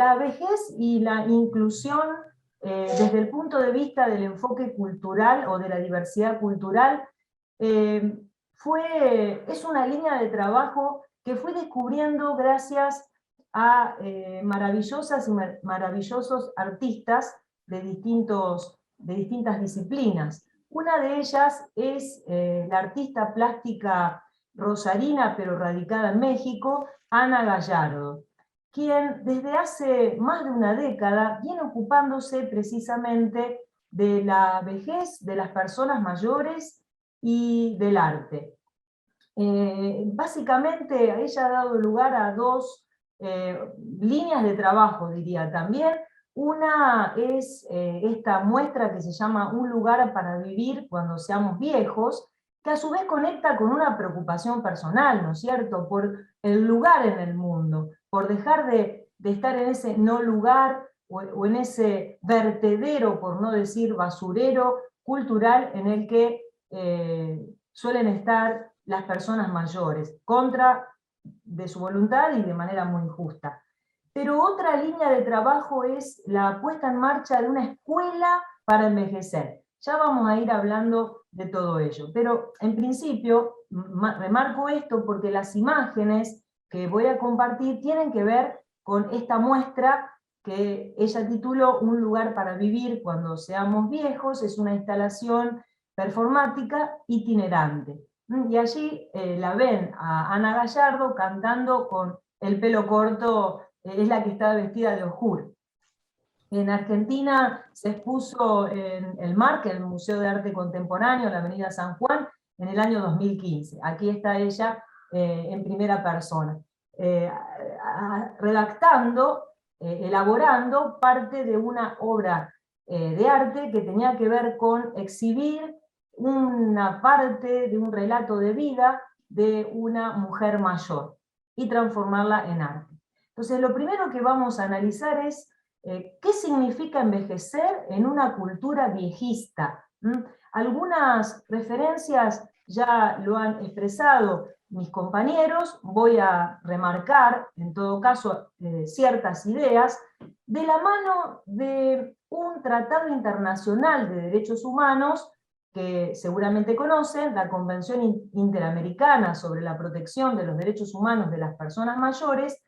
La vejez y la inclusión desde el punto de vista del enfoque cultural o de la diversidad cultural es una línea de trabajo que fui descubriendo gracias a maravillosas y maravillosos artistas de distintas disciplinas. Una de ellas es la artista plástica rosarina, pero radicada en México, Ana Gallardo, quien desde hace más de una década viene ocupándose precisamente de la vejez de las personas mayores y del arte. Básicamente ella ha dado lugar a dos líneas de trabajo, diría también. Una es esta muestra que se llama Un lugar para vivir cuando seamos viejos, que a su vez conecta con una preocupación personal, ¿no es cierto?, por el lugar en el mundo, por dejar de estar en ese no lugar o en ese vertedero, por no decir basurero, cultural en el que suelen estar las personas mayores, contra de su voluntad y de manera muy injusta. Pero otra línea de trabajo es la puesta en marcha de una escuela para envejecer. Ya vamos a ir hablando de todo ello, pero en principio remarco esto porque las imágenes que voy a compartir tienen que ver con esta muestra que ella tituló Un lugar para vivir cuando seamos viejos. Es una instalación performática itinerante. Y allí la ven a Ana Gallardo cantando con el pelo corto, es la que está vestida de ojur. En Argentina se expuso en el MARC, el Museo de Arte Contemporáneo, en la Avenida San Juan, en el año 2015. Aquí está ella en primera persona, redactando, elaborando parte de una obra de arte que tenía que ver con exhibir una parte de un relato de vida de una mujer mayor y transformarla en arte. Entonces, lo primero que vamos a analizar es ¿qué significa envejecer en una cultura viejista? Algunas referencias ya lo han expresado mis compañeros, voy a remarcar, en todo caso, ciertas ideas, de la mano de un tratado internacional de derechos humanos que seguramente conocen, la Convención Interamericana sobre la Protección de los Derechos Humanos de las Personas Mayores,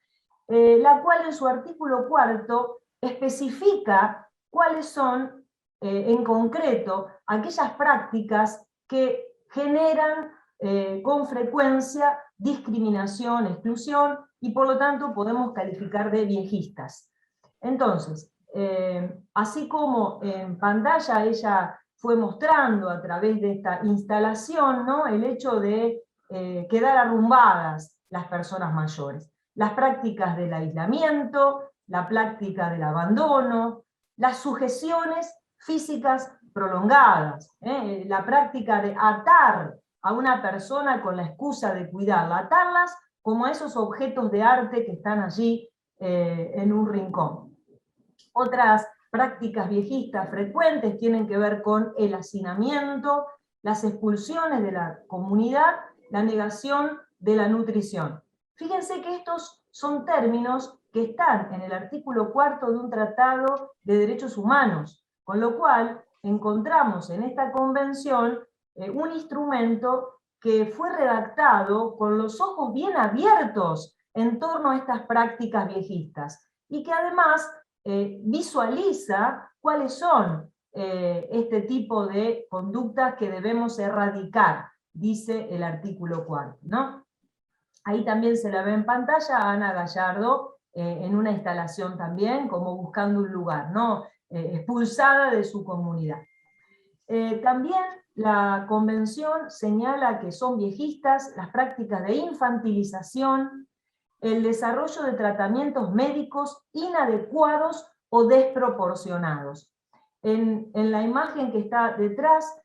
la cual en su artículo 4 especifica cuáles son, en concreto, aquellas prácticas que generan con frecuencia discriminación, exclusión, y por lo tanto podemos calificar de viejistas. Entonces, así como en pantalla ella fue mostrando a través de esta instalación, ¿no?, el hecho de quedar arrumbadas las personas mayores, las prácticas del aislamiento, la práctica del abandono, las sujeciones físicas prolongadas, la práctica de atar a una persona con la excusa de cuidarla, atarlas como a esos objetos de arte que están allí en un rincón. Otras prácticas viejistas frecuentes tienen que ver con el hacinamiento, las expulsiones de la comunidad, la negación de la nutrición. Fíjense que estos son términos que están en el artículo 4 de un tratado de derechos humanos, con lo cual encontramos en esta convención un instrumento que fue redactado con los ojos bien abiertos en torno a estas prácticas viejistas, y que además visualiza cuáles son este tipo de conductas que debemos erradicar, dice el artículo 4, ¿no? Ahí también se la ve en pantalla a Ana Gallardo en una instalación también, como buscando un lugar, ¿no? Expulsada de su comunidad. También la convención señala que son viejistas las prácticas de infantilización, el desarrollo de tratamientos médicos inadecuados o desproporcionados. En la imagen que está detrás,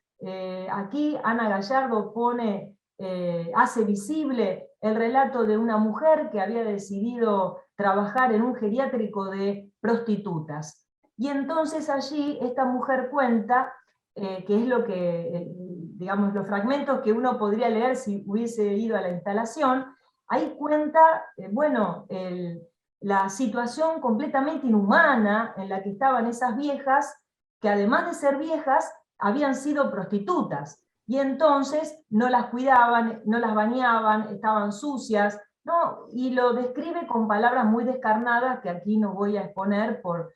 aquí Ana Gallardo pone, hace visible el relato de una mujer que había decidido trabajar en un geriátrico de prostitutas. Y entonces allí esta mujer cuenta, que es lo que, digamos, los fragmentos que uno podría leer si hubiese ido a la instalación. Ahí cuenta, bueno, la situación completamente inhumana en la que estaban esas viejas, que además de ser viejas, habían sido prostitutas, y entonces no las cuidaban, no las bañaban, estaban sucias, ¿no? Y lo describe con palabras muy descarnadas, que aquí no voy a exponer por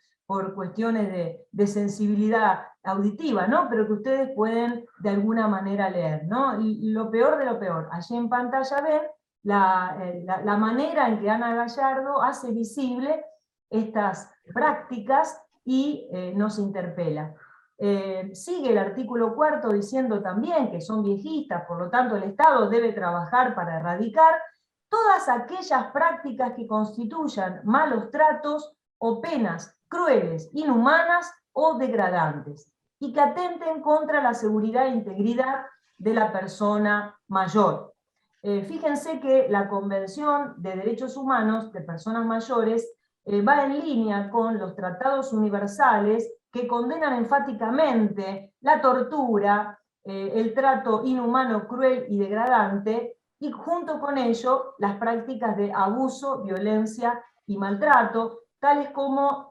cuestiones de sensibilidad auditiva, ¿no? Pero que ustedes pueden de alguna manera leer, ¿no? Y lo peor de lo peor, allí en pantalla ven la manera en que Ana Gallardo hace visible estas prácticas y nos interpela. Sigue el artículo 4 diciendo también que son viejistas, por lo tanto el Estado debe trabajar para erradicar todas aquellas prácticas que constituyan malos tratos o penas crueles, inhumanas o degradantes, y que atenten contra la seguridad e integridad de la persona mayor. Fíjense que la Convención de Derechos Humanos de Personas Mayores va en línea con los tratados universales que condenan enfáticamente la tortura, el trato inhumano, cruel y degradante, y junto con ello las prácticas de abuso, violencia y maltrato, tales como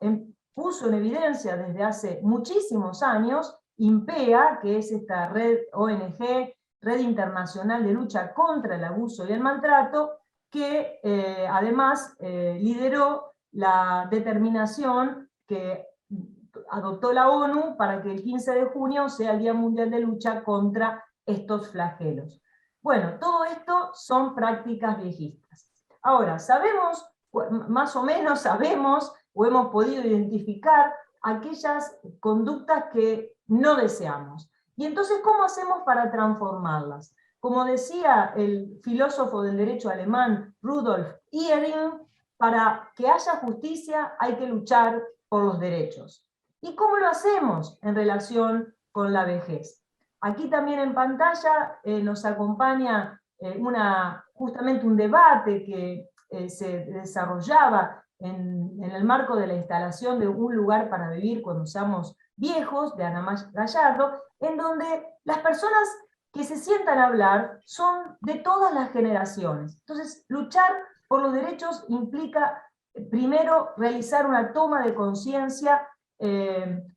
puso en evidencia desde hace muchísimos años INPEA, que es esta red ONG, Red Internacional de Lucha contra el Abuso y el Maltrato, que además lideró la determinación que adoptó la ONU para que el 15 de junio sea el Día Mundial de Lucha contra estos flagelos. Bueno, todo esto son prácticas viejistas. Ahora, sabemos, más o menos sabemos, o hemos podido identificar aquellas conductas que no deseamos. Y entonces, ¿cómo hacemos para transformarlas? Como decía el filósofo del derecho alemán Rudolf Ihring, para que haya justicia hay que luchar por los derechos. ¿Y cómo lo hacemos en relación con la vejez? Aquí también en pantalla nos acompaña justamente un debate que se desarrollaba en el marco de la instalación de un lugar para vivir cuando seamos viejos, de Ana Gallardo, en donde las personas que se sientan a hablar son de todas las generaciones. Entonces, luchar por los derechos implica, primero, realizar una toma de conciencia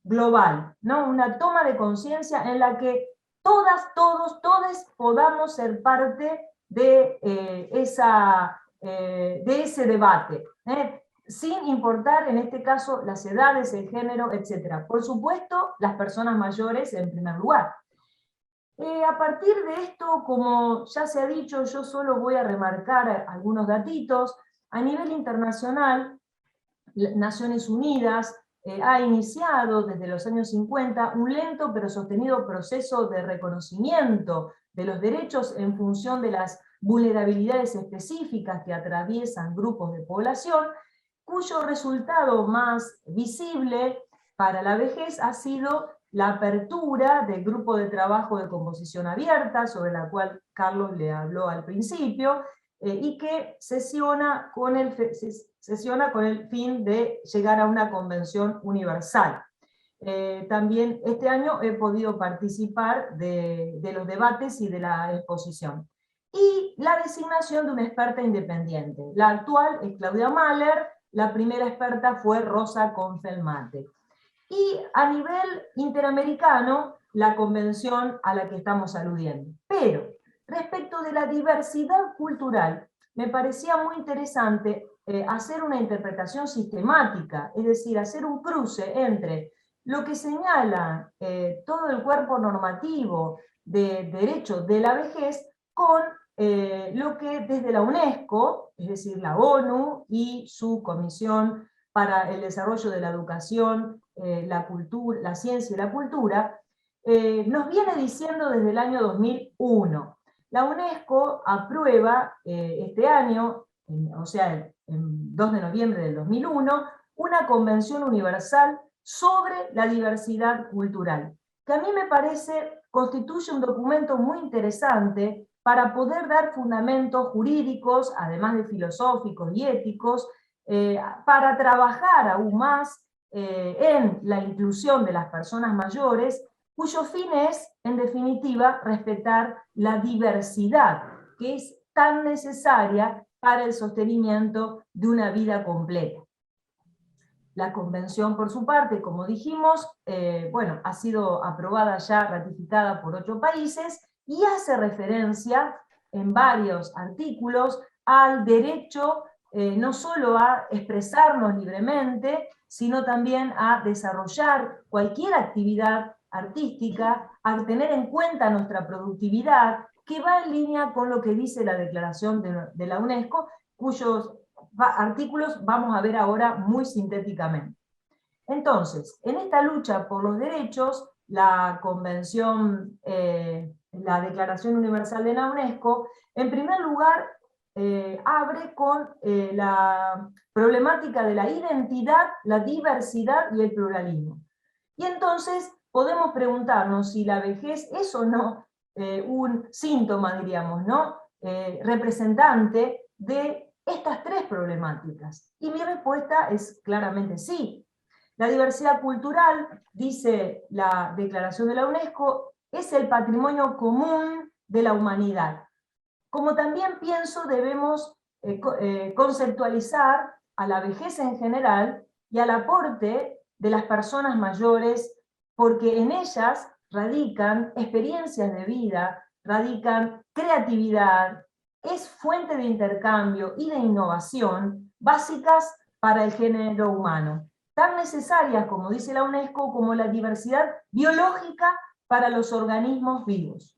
global, ¿no? Una toma de conciencia en la que todas, todos, todes podamos ser parte de, de ese debate, sin importar en este caso las edades, el género, etc. Por supuesto, las personas mayores en primer lugar. A partir de esto, como ya se ha dicho, yo solo voy a remarcar algunos datitos. A nivel internacional, Naciones Unidas ha iniciado desde los años 50 un lento pero sostenido proceso de reconocimiento de los derechos en función de las vulnerabilidades específicas que atraviesan grupos de población, cuyo resultado más visible para la vejez ha sido la apertura del grupo de trabajo de composición abierta, sobre la cual Carlos le habló al principio, y que sesiona con el fin de llegar a una convención universal. También este año he podido participar de los debates y de la exposición. Y la designación de una experta independiente. La actual es Claudia Mahler, la primera experta fue Rosa Confelmate. Y a nivel interamericano, la convención a la que estamos aludiendo. Pero, respecto de la diversidad cultural, me parecía muy interesante hacer una interpretación sistemática, es decir, hacer un cruce entre lo que señala todo el cuerpo normativo de derecho de la vejez con lo que desde la UNESCO, es decir, la ONU y su Comisión para el Desarrollo de la Educación, la Cultura, la Ciencia y la Cultura, nos viene diciendo desde el año 2001. La UNESCO aprueba este año, o sea, el 2 de noviembre del 2001, una Convención Universal sobre la diversidad cultural, que a mí me parece constituye un documento muy interesante para poder dar fundamentos jurídicos, además de filosóficos y éticos, para trabajar aún más en la inclusión de las personas mayores, cuyo fin es, en definitiva, respetar la diversidad, que es tan necesaria para el sostenimiento de una vida completa. La convención, por su parte, como dijimos, bueno, ha sido aprobada ya, ratificada por 8 países, y hace referencia en varios artículos al derecho no solo a expresarnos libremente, sino también a desarrollar cualquier actividad artística, a tener en cuenta nuestra productividad, que va en línea con lo que dice la Declaración de la UNESCO, cuyos artículos vamos a ver ahora muy sintéticamente. Entonces, en esta lucha por los derechos, la Convención, la Declaración Universal de la UNESCO, en primer lugar, abre con la problemática de la identidad, la diversidad y el pluralismo. Y entonces podemos preguntarnos si la vejez es o no un síntoma, diríamos, ¿no? Representante de estas 3 problemáticas. Y mi respuesta es claramente sí. La diversidad cultural, dice la Declaración de la UNESCO, es el patrimonio común de la humanidad. Como también pienso debemos conceptualizar a la vejez en general y al aporte de las personas mayores, porque en ellas radican experiencias de vida, radican creatividad, es fuente de intercambio y de innovación básicas para el género humano, tan necesarias, como dice la UNESCO, como la diversidad biológica para los organismos vivos.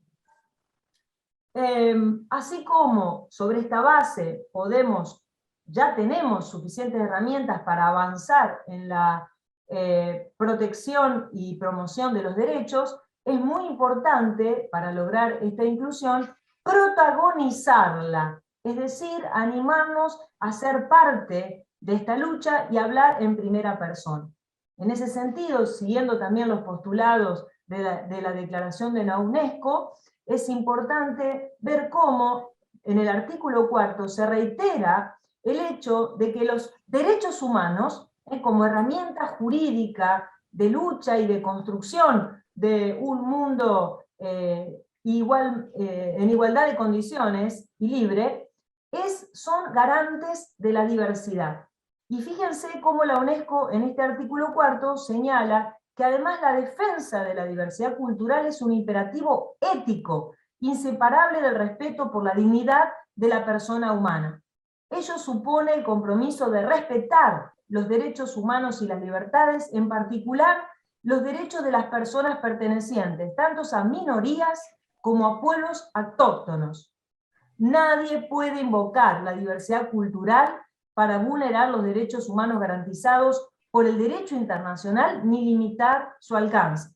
Así como sobre esta base ya tenemos suficientes herramientas para avanzar en la protección y promoción de los derechos, es muy importante para lograr esta inclusión protagonizarla, es decir, animarnos a ser parte de esta lucha y hablar en primera persona. En ese sentido, siguiendo también los postulados de la Declaración de la UNESCO, es importante ver cómo en el artículo 4 se reitera el hecho de que los derechos humanos, como herramienta jurídica de lucha y de construcción de un mundo en igualdad de condiciones y libre, son garantes de la diversidad. Y fíjense cómo la UNESCO en este artículo 4 señala que además la defensa de la diversidad cultural es un imperativo ético, inseparable del respeto por la dignidad de la persona humana. Ello supone el compromiso de respetar los derechos humanos y las libertades, en particular los derechos de las personas pertenecientes, tanto a minorías como a pueblos autóctonos. Nadie puede invocar la diversidad cultural para vulnerar los derechos humanos garantizados por el derecho internacional ni limitar su alcance.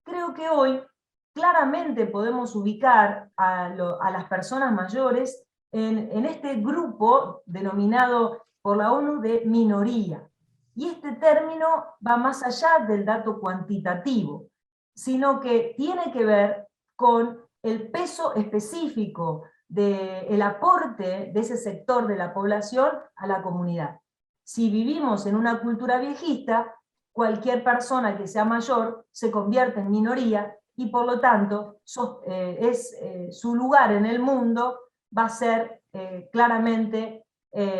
Creo que hoy claramente podemos ubicar a las personas mayores en este grupo denominado por la ONU de minoría. Y este término va más allá del dato cuantitativo, sino que tiene que ver con el peso específico del aporte de ese sector de la población a la comunidad. Si vivimos en una cultura viejista, cualquier persona que sea mayor se convierte en minoría y por lo tanto su lugar en el mundo va a ser claramente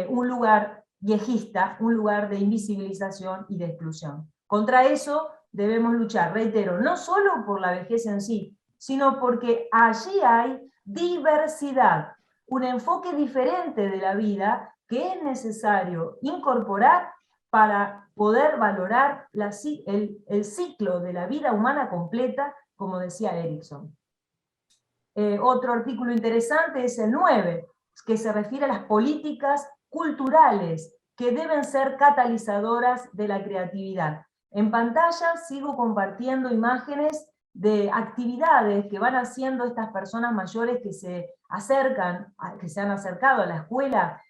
un lugar viejista, un lugar de invisibilización y de exclusión. Contra eso debemos luchar, reitero, no solo por la vejez en sí, sino porque allí hay diversidad, un enfoque diferente de la vida que es necesario incorporar para poder valorar el ciclo de la vida humana completa, como decía Erickson. Otro artículo interesante es el 9, que se refiere a las políticas culturales que deben ser catalizadoras de la creatividad. En pantalla sigo compartiendo imágenes de actividades que van haciendo estas personas mayores que se han acercado a la escuela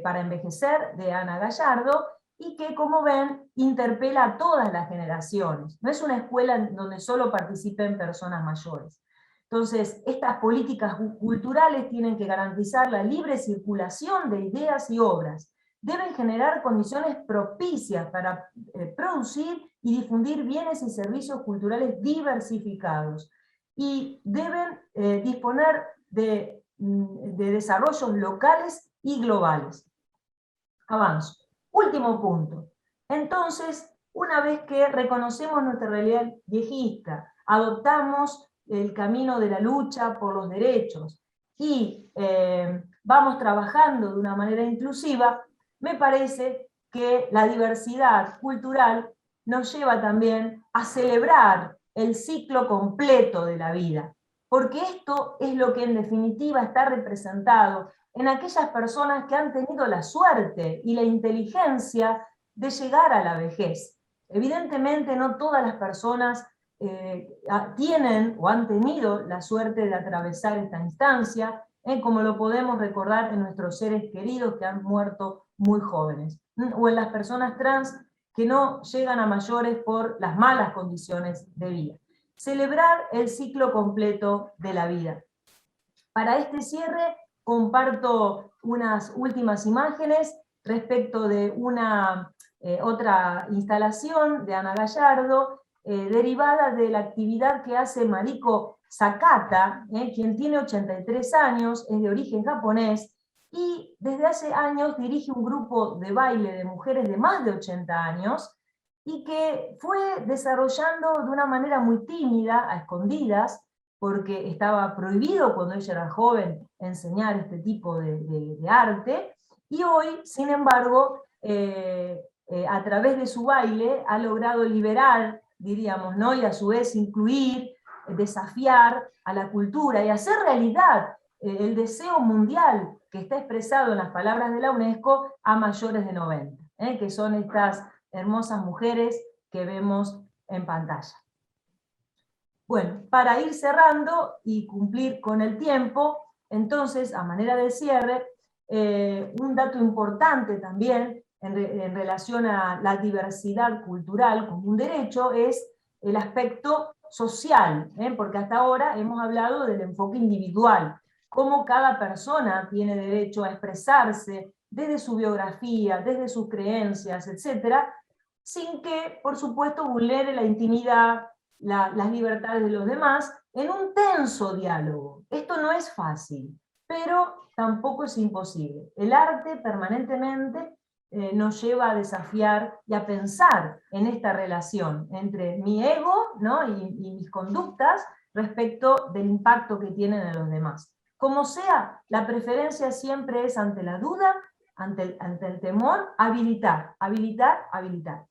para envejecer de Ana Gallardo, y que, como ven, interpela a todas las generaciones. No es una escuela donde solo participen personas mayores. Entonces, estas políticas culturales tienen que garantizar la libre circulación de ideas y obras. Deben generar condiciones propicias para producir y difundir bienes y servicios culturales diversificados. Y deben disponer de desarrollos locales y globales. Avanzo. Último punto. Entonces, una vez que reconocemos nuestra realidad viejista, adoptamos el camino de la lucha por los derechos y vamos trabajando de una manera inclusiva, me parece que la diversidad cultural nos lleva también a celebrar el ciclo completo de la vida, porque esto es lo que en definitiva está representado en aquellas personas que han tenido la suerte y la inteligencia de llegar a la vejez. Evidentemente no todas las personas tienen o han tenido la suerte de atravesar esta instancia, como lo podemos recordar en nuestros seres queridos que han muerto muy jóvenes, o en las personas trans que no llegan a mayores por las malas condiciones de vida. Celebrar el ciclo completo de la vida. Para este cierre comparto unas últimas imágenes respecto de una otra instalación de Ana Gallardo, derivada de la actividad que hace Mariko Sakata, quien tiene 83 años, es de origen japonés, y desde hace años dirige un grupo de baile de mujeres de más de 80 años, y que fue desarrollando de una manera muy tímida, a escondidas, porque estaba prohibido cuando ella era joven enseñar este tipo de arte, y hoy, sin embargo, a través de su baile ha logrado liberar, diríamos, ¿no? Y a su vez incluir, desafiar a la cultura y hacer realidad el deseo mundial que está expresado en las palabras de la UNESCO a mayores de 90, que son estas hermosas mujeres que vemos en pantalla. Bueno, para ir cerrando y cumplir con el tiempo, entonces, a manera de cierre, un dato importante también en relación a la diversidad cultural como un derecho es el aspecto social, porque hasta ahora hemos hablado del enfoque individual, cómo cada persona tiene derecho a expresarse desde su biografía, desde sus creencias, etcétera, sin que, por supuesto, vulnere la intimidad, las libertades de los demás, en un tenso diálogo. Esto no es fácil, pero tampoco es imposible. El arte permanentemente nos lleva a desafiar y a pensar en esta relación entre mi ego, ¿no? y mis conductas respecto del impacto que tienen en los demás. Como sea, la preferencia siempre es ante la duda, ante el temor, habilitar, habilitar, habilitar.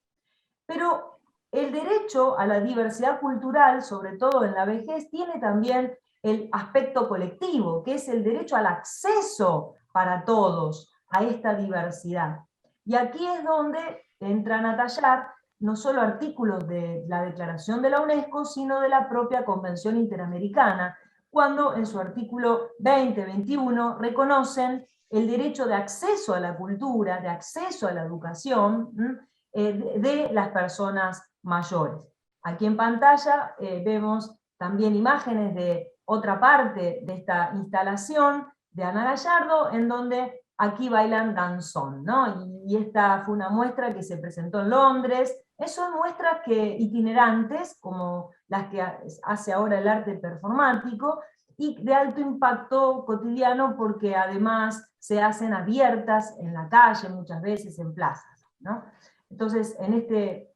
Pero el derecho a la diversidad cultural, sobre todo en la vejez, tiene también el aspecto colectivo, que es el derecho al acceso para todos a esta diversidad. Y aquí es donde entran a tallar no solo artículos de la Declaración de la UNESCO, sino de la propia Convención Interamericana, cuando en su artículo 20-21 reconocen el derecho de acceso a la cultura, de acceso a la educación, de las personas mayores. Aquí en pantalla vemos también imágenes de otra parte de esta instalación de Ana Gallardo, en donde aquí bailan danzón, ¿no? Y esta fue una muestra que se presentó en Londres. Son muestras itinerantes, como las que hace ahora el arte performático, y de alto impacto cotidiano, porque además se hacen abiertas en la calle, muchas veces en plazas, ¿no? Entonces, en este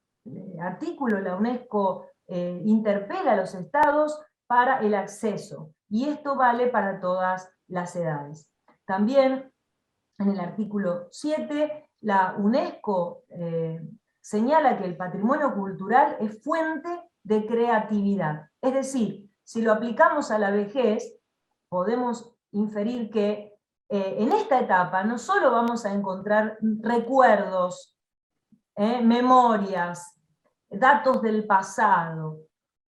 artículo la UNESCO interpela a los estados para el acceso, y esto vale para todas las edades. También, en el artículo 7, la UNESCO señala que el patrimonio cultural es fuente de creatividad. Es decir, si lo aplicamos a la vejez, podemos inferir que en esta etapa no solo vamos a encontrar recuerdos, memorias, datos del pasado.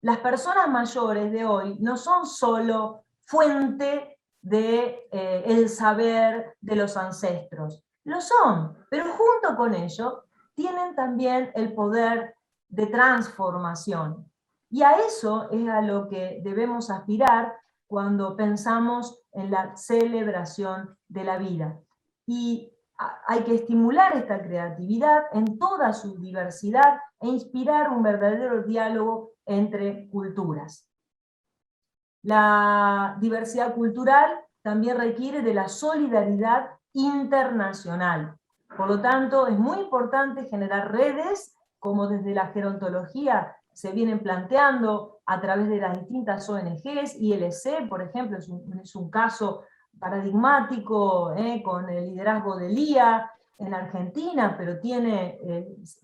Las personas mayores de hoy no son solo fuente de el saber de los ancestros, lo son, pero junto con ello tienen también el poder de transformación. Y a eso es a lo que debemos aspirar cuando pensamos en la celebración de la vida. Y hay que estimular esta creatividad en toda su diversidad e inspirar un verdadero diálogo entre culturas. La diversidad cultural también requiere de la solidaridad internacional. Por lo tanto, es muy importante generar redes, como desde la gerontología se vienen planteando a través de las distintas ONGs. ILC, por ejemplo, es un caso paradigmático, con el liderazgo de LIA en Argentina, pero tiene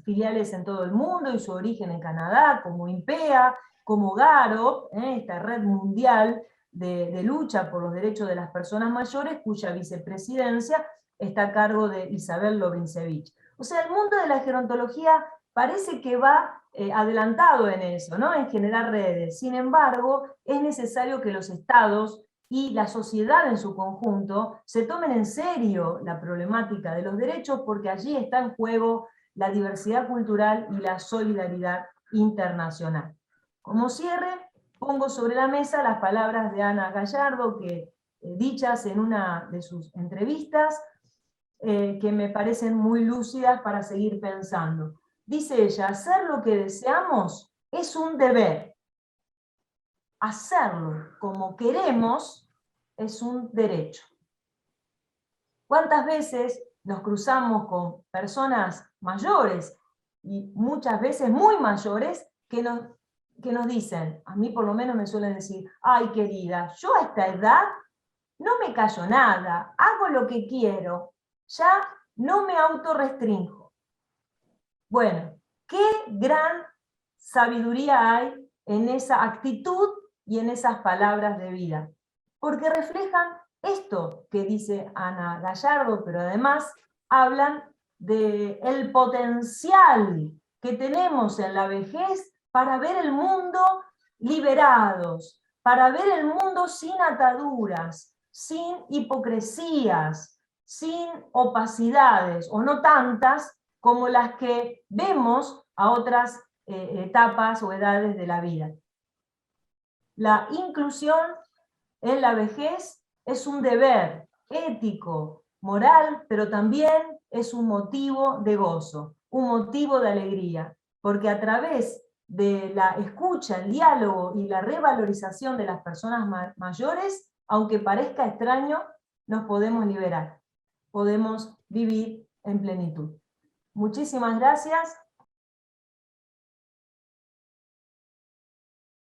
filiales en todo el mundo y su origen en Canadá, como INPEA, como GARO, esta red mundial de lucha por los derechos de las personas mayores, cuya vicepresidencia está a cargo de Isabel Lovinsevich. O sea, el mundo de la gerontología parece que va adelantado en eso, ¿no? En generar redes. Sin embargo, es necesario que los estados y la sociedad en su conjunto se tomen en serio la problemática de los derechos, porque allí está en juego la diversidad cultural y la solidaridad internacional. Como cierre, pongo sobre la mesa las palabras de Ana Gallardo, que dichas en una de sus entrevistas, que me parecen muy lúcidas para seguir pensando. Dice ella, hacer lo que deseamos es un deber. Hacerlo como queremos es un derecho. ¿Cuántas veces nos cruzamos con personas mayores, y muchas veces muy mayores, que nos dicen, a mí por lo menos me suelen decir, ay querida, yo a esta edad no me callo nada, hago lo que quiero, ya no me autorrestrinjo? Bueno, qué gran sabiduría hay en esa actitud y en esas palabras de vida, porque reflejan esto que dice Ana Gallardo, pero además hablan del potencial que tenemos en la vejez para ver el mundo liberados, para ver el mundo sin ataduras, sin hipocresías, sin opacidades, o no tantas como las que vemos a otras etapas o edades de la vida. La inclusión en la vejez es un deber ético, moral, pero también es un motivo de gozo, un motivo de alegría, porque a través de la escucha, el diálogo y la revalorización de las personas mayores, aunque parezca extraño, nos podemos liberar, podemos vivir en plenitud. Muchísimas gracias